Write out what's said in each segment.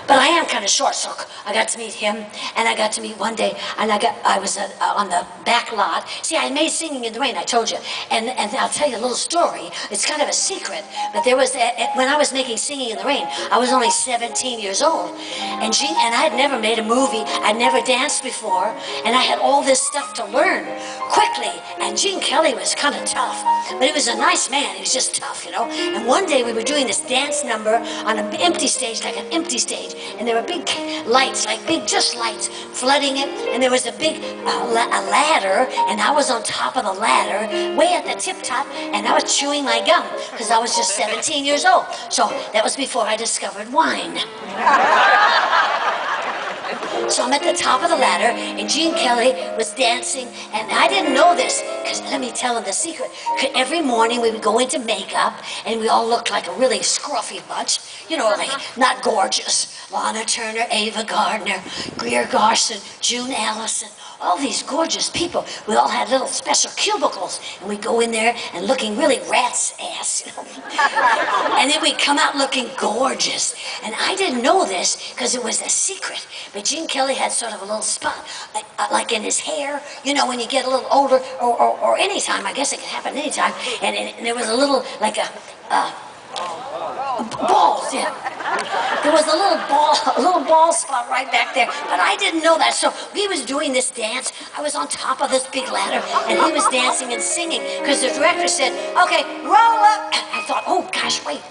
But I am kind of short, so I got to meet him, and I got to meet one day, and I was on the back lot. See, I made Singing in the Rain, I told you, and I'll tell you a little story. It's kind of a secret, but there was, when I was making Singing in the Rain, I was only 17 years old, and I had never made a movie, I'd never danced before, and I had all this stuff to learn quickly, and Gene Kelly was kind of tough, but he was a nice man, he was just tough, you know, and one day we were doing this dance number on an empty stage, like an empty stage, and there were big lights, like big just lights flooding it, and there was a big a ladder, and I was on top of the ladder, way at the tip top, and I was chewing my gum, because I was just 17 years old, so that was before I discovered wine. So I'm at the top of the ladder, and Gene Kelly was dancing, and I didn't know this, because let me tell him the secret. Every morning we would go into makeup, and we all looked like a really scruffy bunch, you know, like not gorgeous. Lana Turner, Ava Gardner, Greer Garson, June Allison, all these gorgeous people. We all had little special cubicles, and we'd go in there and looking really rat's ass, you know. And then we'd come out looking gorgeous. And I didn't know this because it was a secret. But Gene Kelly had sort of a little spot, like in his hair, you know, when you get a little older, or any time, I guess it can happen anytime. And there was a little, like balls, yeah. There was a little ball spot right back there, but I didn't know that. So he was doing this dance. I was on top of this big ladder, and he was dancing and singing, because the director said, okay, roll up. I thought, oh gosh, wait.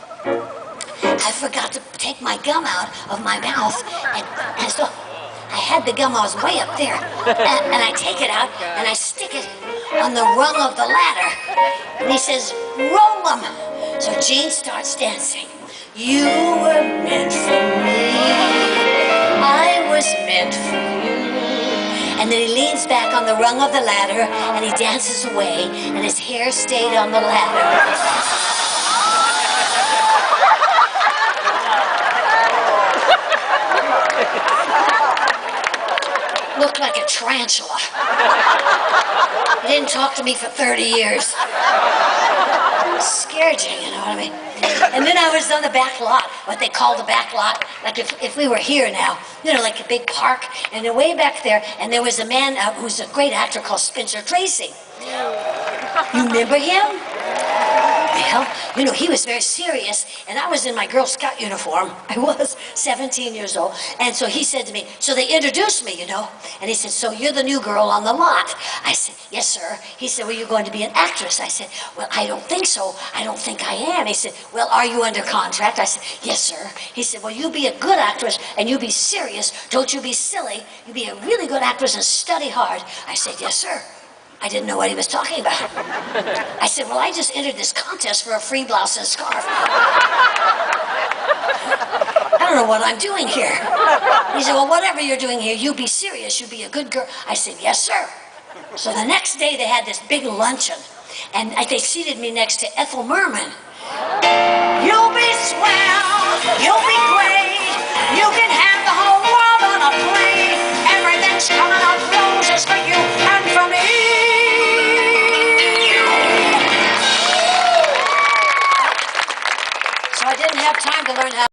I forgot to take my gum out of my mouth, and so I had the gum, I was way up there, and I take it out, and I stick it on the rung of the ladder, and he says, roll 'em. So Gene starts dancing. You were meant for me, I was meant for you. And then he leans back on the rung of the ladder, and he dances away, and his hair stayed on the ladder. Looked like a tarantula. He didn't talk to me for 30 years. Scared you, you know what I mean? And then I was on the back lot, what they call the back lot, like if we were here now, you know, like a big park, and way back there, and there was a man who's a great actor called Spencer Tracy. You remember him? Well, you know, he was very serious, and I was in my Girl Scout uniform. I was 17 years old, and so he said to me, so they introduced me, you know, and he said, so you're the new girl on the lot. I said, yes, sir. He said, well, you're going to be an actress. I said, well, I don't think so. I don't think I am. He said, well, are you under contract? I said, yes, sir. He said, well, you be a good actress, and you be serious. Don't you be silly. You be a really good actress and study hard. I said, yes, sir. I didn't know what he was talking about. I said, well, I just entered this contest for a free blouse and scarf. I don't know what I'm doing here. He said, well, whatever you're doing here, you be serious, you be a good girl. I said, yes, sir. So the next day they had this big luncheon, and they seated me next to Ethel Merman. You'll be swell, you'll be great, you can have the whole world on a plane.